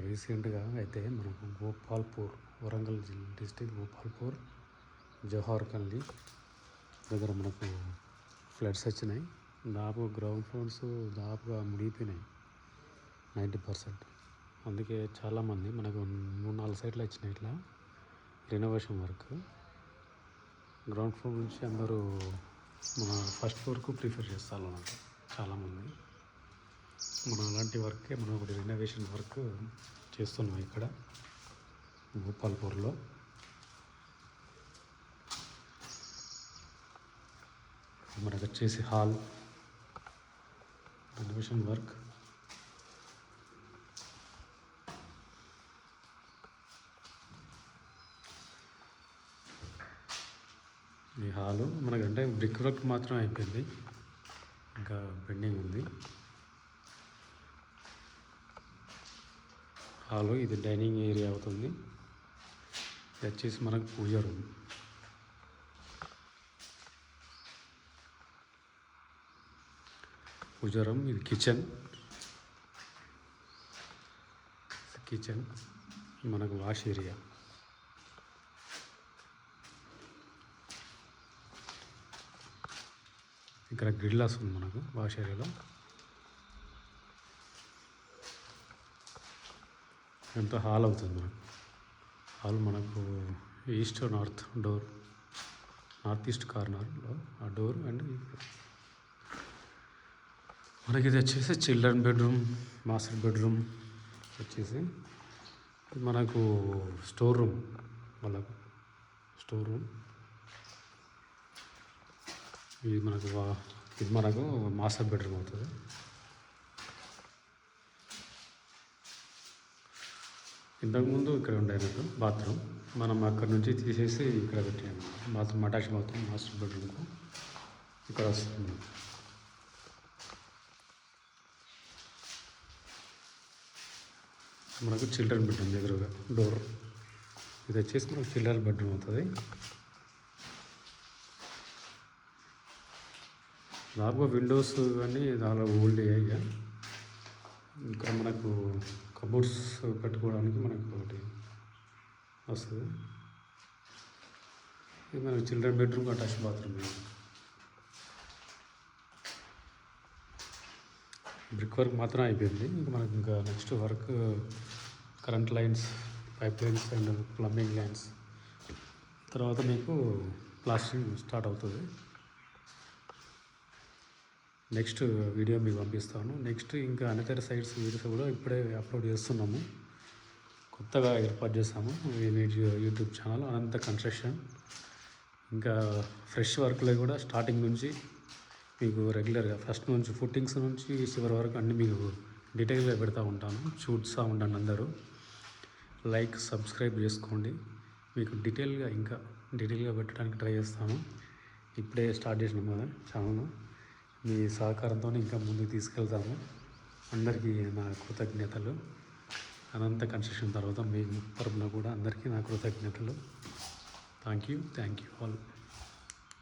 రీసెంట్గా అయితే మనకు గోపాల్పూర్ వరంగల్ డిస్టిక్ గోపాల్పూర్ జవహర్ కాలనీ దగ్గర మనకు ఫ్లడ్స్ వచ్చినాయి. దాదాపు గ్రౌండ్ ఫ్లోర్స్ దాదాపుగా మునిగిపోయినాయి 90%. అందుకే చాలామంది మనకు 3-4 సైట్లు వచ్చినాయి ఇట్లా రెనోవేషన్ వర్క్. గ్రౌండ్ ఫ్లోర్ నుంచి అందరూ మన ఫస్ట్ ఫ్లోర్కు ప్రిఫర్ చేస్తారు అన్నమాట చాలామంది. మనం అలాంటి వర్కే మనం ఒకటి రెనోవేషన్ వర్క్ చేస్తున్నాం ఇక్కడ గోపాల్పూర్లో. మనకు వచ్చేసి హాల్ రెనోవేషన్ వర్క్. ఈ హాలు మనకంటే బ్రిక్ వర్క్ మాత్రం అయిపోయింది, ఇంకా పెండింగ్ ఉంది. హాలు ఇది డైనింగ్ ఏరియా అవుతుంది. ఇది వచ్చేసి మనకు పూజ రూమ్. ఇది కిచెన్ మనకు వాష్ ఏరియా. ఇక్కడ గ్రిల్ వస్తుంది మనకు వాష్ ఏరియాలో. ఎంత హాల్ అవుతుంది మనకు. హాల్ మనకు east north door, north east కార్నర్లో ఆ డోర్. అండ్ మనకి ఇది వచ్చేసి చిల్డ్రన్ బెడ్రూమ్, మాస్టర్ బెడ్రూమ్ వచ్చేసి మనకు స్టోర్ రూమ్. ఇది మనకు మాస్టర్ బెడ్రూమ్ అవుతుంది. ఇంతకుముందు ఇక్కడ ఉండేనట్టు బాత్రూమ్ మనం అక్కడ నుంచి తీసేసి ఇక్కడ పెట్టాము. బాత్రూమ్ అటాచ్ బాత్రూమ్ మాస్టర్ బెడ్రూమ్కు ఇక్కడ వస్తుంది. మనకు చిల్డ్రన్ బెడ్రూమ్ ఎదురుగా డోర్. ఇది వచ్చేసి మనకు చిల్డ్రన్ బెడ్రూమ్ అవుతుంది. దాదాపుగా విండోస్ కానీ చాలా ఓల్డ్ ఏరియా. ఇక్కడ మనకు కబోర్డ్స్ పెట్టుకోవడానికి మనకు ఒకటి వస్తుంది. ఇది మనకు children bedroom attach bathroom. Brick work మాత్రం అయిపోయింది. ఇంకా next work current lines, pipe lines and plumbing lines. తర్వాత మీకు ప్లాస్టరింగ్ స్టార్ట్ అవుతుంది. నెక్స్ట్ వీడియో మీకు పంపిస్తాను. నెక్స్ట్ ఇంకా అనితర సైట్స్ వీడియోస్ కూడా ఇప్పుడే అప్లోడ్ చేస్తున్నాము. కొత్తగా ఏర్పాటు చేస్తాము యూట్యూబ్ ఛానల్ అనంత కన్స్ట్రక్షన్. ఇంకా ఫ్రెష్ వర్క్లో కూడా స్టార్టింగ్ నుంచి మీకు రెగ్యులర్గా ఫస్ట్ నుంచి ఫుట్టింగ్స్ నుంచి చివరి వరకు అన్నీ మీకు డీటెయిల్గా పెడతా ఉంటాను. చూస్తూ ఉండండి అందరూ. లైక్, సబ్స్క్రైబ్ చేసుకోండి. మీకు డీటెయిల్గా పెట్టడానికి ట్రై చేస్తాను. ఇప్పుడే స్టార్ట్ చేసినాం కదా ఛానల్. మీ సహకారంతో ఇంకా ముందుకు తీసుకెళ్తాము. అందరికీ నా కృతజ్ఞతలు. అనంత కన్స్ట్రక్షన్ తర్వాత మీ తరపున కూడా అందరికీ నా కృతజ్ఞతలు. Thank you all.